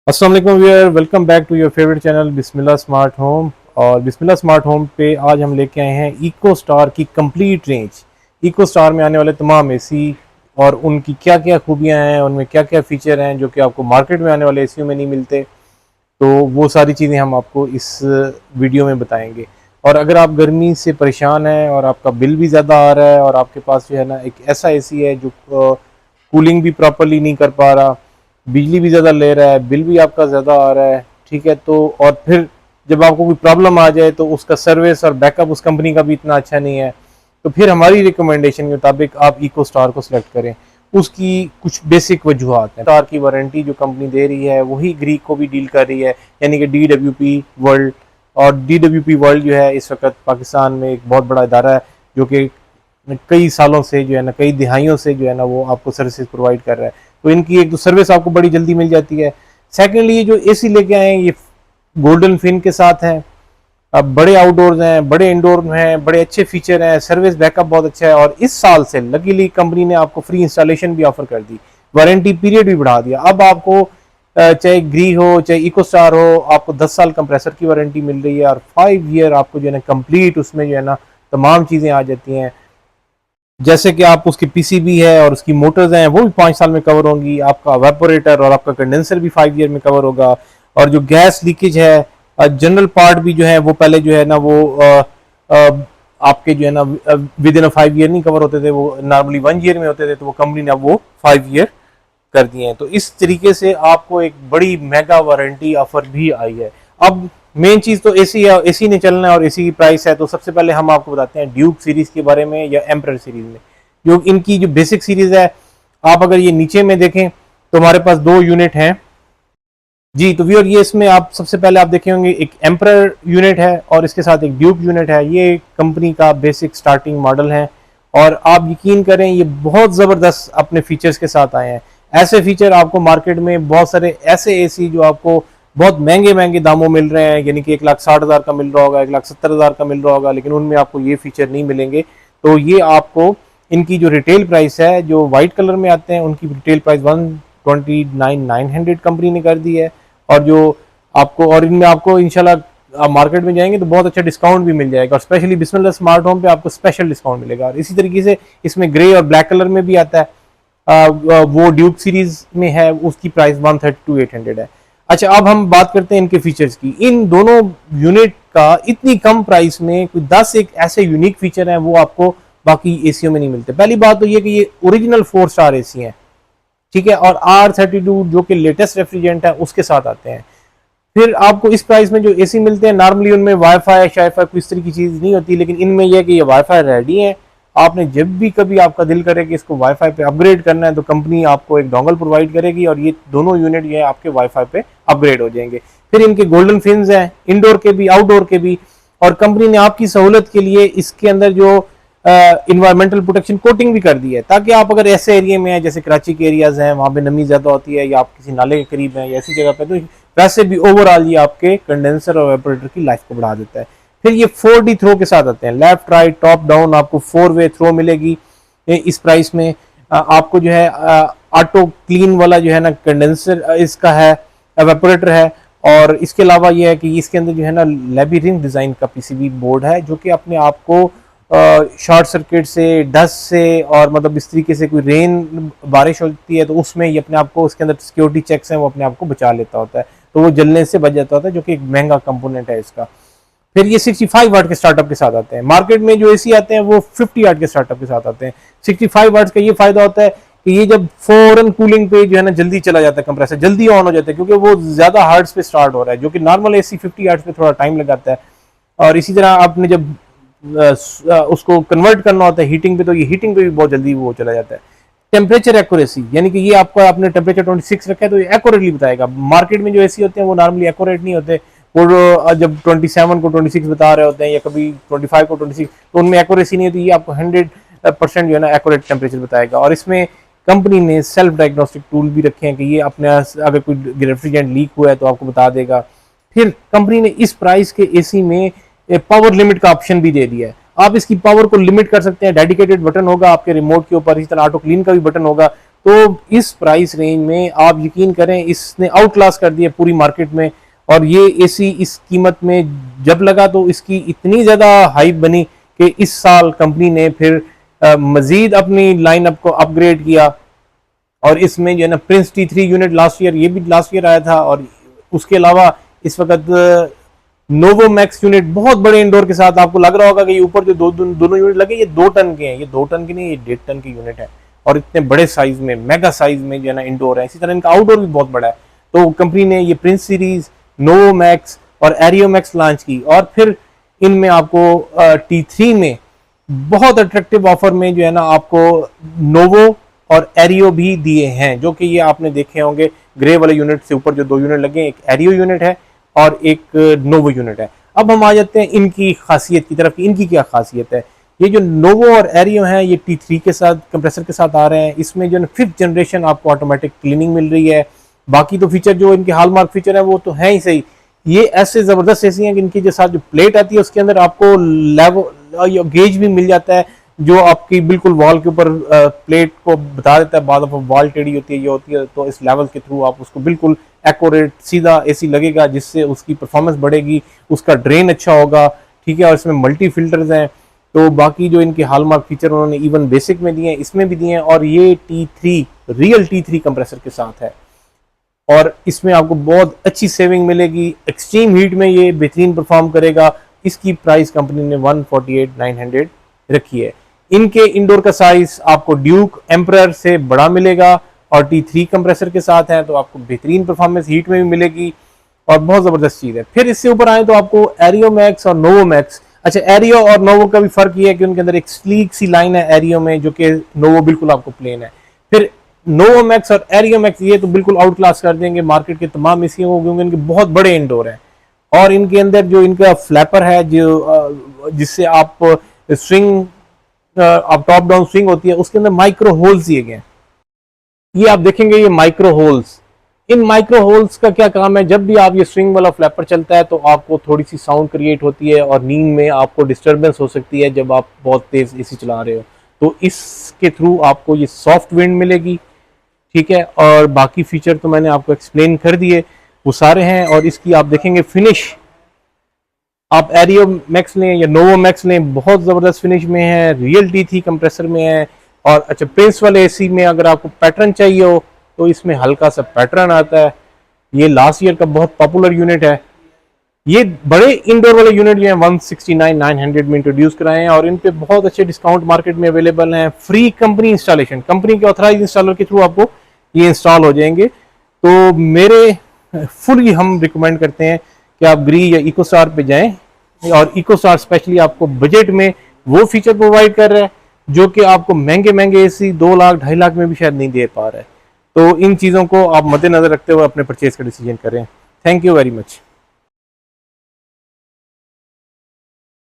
अस्सलाम वालेकुम viewer, welcome back to your favourite channel Bismillah smart home. और बिस्मिल्लाह स्मार्ट होम पे आज हम लेके आए हैं इको स्टार की कंप्लीट रेंज। इको स्टार में आने वाले तमाम एसी और उनकी क्या क्या खूबियां हैं, उनमें क्या क्या फीचर हैं जो कि आपको मार्केट में आने वाले एसीओ में नहीं मिलते। तो वो सारी चीज़ें हम आपको इस वीडियो में बताएंगे। और अगर आप गर्मी से परेशान हैं और आपका बिल भी ज़्यादा आ रहा है और आपके पास जो है ना एक ऐसा एसी है जो कूलिंग भी प्रॉपरली नहीं कर पा रहा, बिजली भी ज़्यादा ले रहा है, बिल भी आपका ज़्यादा आ रहा है, ठीक है, तो और फिर जब आपको कोई प्रॉब्लम आ जाए तो उसका सर्विस और बैकअप उस कंपनी का भी इतना अच्छा नहीं है, तो फिर हमारी रिकमेंडेशन के मुताबिक आप इको स्टार को सिलेक्ट करें। उसकी कुछ बेसिक वजूहत हैं। स्टार की वारंटी जो कंपनी दे रही है वही ग्रीक को भी डील कर रही है, यानी कि DWP वर्ल्ड। और DWP वर्ल्ड जो है इस वक्त पाकिस्तान में एक बहुत बड़ा इदारा है जो कि कई सालों से जो है ना, कई दिहाइयों से जो है ना वो आपको सर्विसेज प्रोवाइड कर रहा है। तो इनकी एक तो सर्विस आपको बड़ी जल्दी मिल जाती है। सेकेंडली, ये जो एसी लेके आए हैं ये गोल्डन फिन के साथ हैं। अब बड़े आउटडोर्स हैं, बड़े इंडोर हैं, बड़े अच्छे फीचर हैं, सर्विस बैकअप बहुत अच्छा है। और इस साल से लकीली कंपनी ने आपको फ्री इंस्टॉलेशन भी ऑफर कर दी, वारंटी पीरियड भी बढ़ा दिया। अब आपको चाहे ग्री हो चाहे इको स्टार हो, आपको 10 साल कंप्रेसर की वारंटी मिल रही है और 5 ईयर आपको जो है ना कंप्लीट उसमें जो है ना तमाम चीज़ें आ जाती हैं। जैसे कि आप उसकी पीसीबी है और उसकी मोटर्स हैं वो भी 5 साल में कवर होंगी। आपका वेपोरेटर और आपका कंडेंसर भी 5 ईयर में कवर होगा। और जो गैस लीकेज है, जनरल पार्ट भी जो है वो पहले जो है ना वो आपके जो है ना विद इन 5 ईयर नहीं कवर होते थे, वो नॉर्मली 1 ईयर में होते थे, तो वो कंपनी ने अब वो 5 ईयर कर दिए हैं। तो इस तरीके से आपको एक बड़ी मेगा वारंटी ऑफर भी आई है। अब मेन चीज तो एसी है, एसी ने चलना है और एसी की प्राइस है। तो सबसे पहले हम आपको बताते हैं ड्यूक सीरीज के बारे में या एम्परर सीरीज में। जो इनकी जो बेसिक सीरीज है, आप अगर ये नीचे में देखें तो हमारे पास 2 यूनिट हैं जी। तो व्यूअर, ये इसमें आप सबसे पहले आप देखे होंगे एक एम्परर यूनिट है और इसके साथ एक ड्यूक यूनिट है। ये कंपनी का बेसिक स्टार्टिंग मॉडल है और आप यकीन करें ये बहुत ज़बरदस्त अपने फीचर्स के साथ आए हैं। ऐसे फीचर आपको मार्केट में बहुत सारे ऐसे एसी जो आपको बहुत महंगे महंगे दामों मिल रहे हैं, यानी कि 1,60,000 का मिल रहा होगा, 1,70,000 का मिल रहा होगा, लेकिन उनमें आपको ये फीचर नहीं मिलेंगे। तो ये आपको इनकी जो रिटेल प्राइस है, जो वाइट कलर में आते हैं उनकी रिटेल प्राइस 129,900 कंपनी ने कर दी है। और जो आपको और इनमें आपको इंशाल्लाह आप मार्केट में जाएंगे तो बहुत अच्छा डिस्काउंट भी मिल जाएगा और स्पेशली बिस्मिल्लाह स्मार्ट होम पे आपको स्पेशल डिस्काउंट मिलेगा। और इसी तरीके से इसमें ग्रे और ब्लैक कलर में भी आता है। वो ड्यूक सीरीज में है, उसकी प्राइस 132,800 है। अच्छा, अब हम बात करते हैं इनके फीचर्स की। इन दोनों यूनिट का इतनी कम प्राइस में कोई 10 एक ऐसे यूनिक फीचर हैं वो आपको बाकी एसीओ में नहीं मिलते। पहली बात तो ये कि ये ओरिजिनल 4 स्टार एसी हैं, ठीक है, और R32 जो कि लेटेस्ट रेफ्रिजरेंट है उसके साथ आते हैं। फिर आपको इस प्राइस में जो एसी मिलते हैं नॉर्मली उनमें वाईफाई शाईफाई कोई इस तरह की चीज़ नहीं होती, लेकिन इनमें यह है कि ये वाईफाई रेडी है। आपने जब भी कभी आपका दिल करे कि इसको वाईफाई पे अपग्रेड करना है तो कंपनी आपको एक डोंगल प्रोवाइड करेगी और ये दोनों यूनिट ये आपके वाईफाई पे अपग्रेड हो जाएंगे। फिर इनके गोल्डन फिन्स हैं, इंडोर के भी आउटडोर के भी। और कंपनी ने आपकी सहूलत के लिए इसके अंदर जो इन्वायरमेंटल प्रोटेक्शन कोटिंग भी कर दी है, ताकि आप अगर ऐसे एरिया में हैं जैसे कराची के एरियाज हैं, वहाँ पे नमी ज़्यादा होती है या आप किसी नाले के करीब हैं या ऐसी जगह पे, तो वैसे भी ओवरऑल ये आपके कंडेंसर और वेपोरेटर की लाइफ को बढ़ा देता है। फिर ये 4D थ्रो के साथ आते हैं, लेफ्ट राइट टॉप डाउन, आपको 4 वे थ्रो मिलेगी इस प्राइस में। आपको जो है ऑटो क्लीन वाला जो है ना कंडेंसर इसका है, वेपोरेटर है। और इसके अलावा ये है कि इसके अंदर जो है ना लेबिरिंथ डिज़ाइन का पीसीबी बोर्ड है जो कि अपने आप को शॉर्ट सर्किट से, डस्ट से और मतलब इस तरीके से कोई रेन बारिश होती है तो उसमें ये अपने आप को, उसके अंदर सिक्योरिटी चेक्स हैं वो अपने आप को बचा लेता होता है, तो वो जलने से बच जाता होता है, जो कि एक महंगा कंपोनेंट है इसका। फिर ये 65 वाट के स्टार्टअप के साथ आते हैं। मार्केट में जो एसी आते हैं वो 50 वाट के स्टार्टअप के साथ आते हैं। 65 वाट का ये फायदा होता है कि ये जब फौरन कूलिंग पे जो है ना जल्दी चला जाता है, कंप्रेसर जल्दी ऑन हो जाता है क्योंकि वो ज्यादा हार्ट्स पे स्टार्ट हो रहा है, जो कि नॉर्मल एसी 50 हर्ट्ज पे थोड़ा टाइम लगाता है। और इसी तरह आपने जब उसको कन्वर्ट करना होता है हीटिंग पे, तो ये हीटिंग पे भी बहुत जल्दी वो चला जाता है। टेम्परेचर एक्यूरेसी, यानी कि ये आपका आपने टेम्परेचर 26 रखा है तो ये एक्यूरेटली बताएगा। मार्केट में जो एसी होते हैं वो नॉर्मली एक्यूरेट नहीं होते, वो जब 27 को 26 बता रहे होते हैं या कभी 25 को 26, तो उनमें एक्यूरेसी नहीं होती। ये आपको 100% जो है ना एक्यूरेट टेम्परेचर बताएगा। और इसमें कंपनी ने सेल्फ डायग्नोस्टिक टूल भी रखे हैं कि ये अपने अगर कोई रेफ्रिजरेंट लीक हुआ है तो आपको बता देगा। फिर कंपनी ने इस प्राइस के एसी में पावर लिमिट का ऑप्शन भी दे दिया है। आप इसकी पावर को लिमिट कर सकते हैं, डेडिकेटेड बटन होगा आपके रिमोट के ऊपर, इसी तरह ऑटो क्लीन का भी बटन होगा। तो इस प्राइस रेंज में आप यकीन करें इसने आउट क्लास कर दिया पूरी मार्केट में। और ये एसी इस कीमत में जब लगा तो इसकी इतनी ज़्यादा हाइप बनी कि इस साल कंपनी ने फिर मजीद अपनी लाइनअप को अपग्रेड किया। और इसमें जो है ना Prince T3 unit last year, ये भी लास्ट ईयर आया था। और उसके अलावा इस वक्त नोवो मैक्स यूनिट बहुत बड़े इंडोर के साथ, आपको लग रहा होगा कि ये ऊपर जो दोनों यूनिट लगे ये 2 टन के हैं, ये 2 टन के नहीं, ये 1.5 टन के यूनिट है। और इतने बड़े साइज में, मेगा साइज में जो है ना इंडोर है। इसी तरह इनका आउटडोर भी बहुत बड़ा है। तो कंपनी ने ये प्रिंस सीरीज, नोवो मैक्स और एरियो मैक्स लॉन्च की। और फिर इनमें आपको T3 में बहुत अट्रैक्टिव ऑफर में जो है ना आपको नोवो और एरियो भी दिए हैं, जो कि ये आपने देखे होंगे ग्रे वाले यूनिट से ऊपर जो 2 यूनिट लगे हैं, एक एरियो यूनिट है और एक नोवो यूनिट है। अब हम आ जाते हैं इनकी खासियत की तरफ कि इनकी क्या खासियत है। ये जो नोवो और एरियो हैं ये T3 के साथ कंप्रेसर के साथ आ रहे हैं। इसमें जो 5th जनरेशन आपको ऑटोमेटिक क्लीनिंग मिल रही है। बाकी तो फीचर जो इनके हॉलमार्क फीचर है वो तो है ही सही। ये ऐसे जबरदस्त एसी हैं कि इनकी जो साथ जो प्लेट आती है उसके अंदर आपको लेवल गेज भी मिल जाता है, जो आपकी बिल्कुल वॉल के ऊपर प्लेट को बता देता है। बाद वॉल टेढ़ी होती है, ये होती है, तो इस लेवल के थ्रू आप उसको बिल्कुल एक्यूरेट सीधा एसी लगेगा, जिससे उसकी परफॉर्मेंस बढ़ेगी, उसका ड्रेन अच्छा होगा। ठीक है। और इसमें मल्टी फिल्टर्स हैं। तो बाकी जो इनके हॉलमार्क फीचर उन्होंने इवन बेसिक में दिए हैं, इसमें भी दिए हैं। और ये T3 रियल T3 कंप्रेसर के साथ है। और इसमें आपको बहुत अच्छी सेविंग मिलेगी। एक्सट्रीम हीट में ये बेहतरीन परफॉर्म करेगा। इसकी प्राइस कंपनी ने 148,900 रखी है। इनके इंडोर का साइज आपको ड्यूक एम्परर से बड़ा मिलेगा और T3 कंप्रेसर के साथ है, तो आपको बेहतरीन परफॉर्मेंस हीट में भी मिलेगी और बहुत जबरदस्त चीज है। फिर इससे ऊपर आए तो आपको एरियो मैक्स और नोवो मैक्स। अच्छा, एरियो और नोवो का भी फर्क ये है कि उनके अंदर एक स्लीक सी लाइन है एरियो में, जो कि नोवो बिल्कुल आपको प्लेन है। फिर नोवो मैक्स और एरियो मैक्स ये तो बिल्कुल आउट क्लास कर देंगे मार्केट के तमाम एसियों को, क्योंकि इनके बहुत बड़े इंडोर हैं। और इनके अंदर जो इनका फ्लैपर है, जो जिससे आप स्विंग, आप टॉप डाउन स्विंग होती है, उसके अंदर माइक्रो होल्स दिए गए। ये आप देखेंगे ये माइक्रो होल्स, इन माइक्रो होल्स का क्या काम है, जब भी आप ये स्विंग वाला फ्लैपर चलता है तो आपको थोड़ी सी साउंड क्रिएट होती है और नींद में आपको डिस्टरबेंस हो सकती है जब आप बहुत तेज एसी चला रहे हो। तो इसके थ्रू आपको ये सॉफ्ट विंड मिलेगी। ठीक है। और बाकी फीचर तो मैंने आपको एक्सप्लेन कर दिए, वो सारे हैं। और इसकी आप देखेंगे फिनिश, आप एरियो मैक्स लें या नोवो मैक्स लें, बहुत ज़बरदस्त फिनिश में है, रियल T3 कंप्रेसर में है। और अच्छा, प्रिंस वाले एसी में अगर आपको पैटर्न चाहिए हो तो इसमें हल्का सा पैटर्न आता है। ये लास्ट ईयर का बहुत पॉपुलर यूनिट है। ये बड़े इंडोर वाले यूनिट जो हैं 169,900 में इंट्रोड्यूस कराए हैं और इन पे बहुत अच्छे डिस्काउंट मार्केट में अवेलेबल हैं। फ्री कंपनी इंस्टॉलेशन, कंपनी के ऑथराइज इंस्टॉलर के थ्रू आपको ये इंस्टॉल हो जाएंगे। तो मेरे फुली हम रिकमेंड करते हैं कि आप ग्री या इकोस्टार पे जाएं। और इकोस्टार स्पेशली आपको बजट में वो फीचर प्रोवाइड कर रहा है जो कि आपको महंगे महंगे एसी 2 लाख 2.5 लाख में भी शायद नहीं दे पा रहा है। तो इन चीज़ों को आप मद्देनजर रखते हुए अपने परचेज का डिसीजन करें। Thank you very much.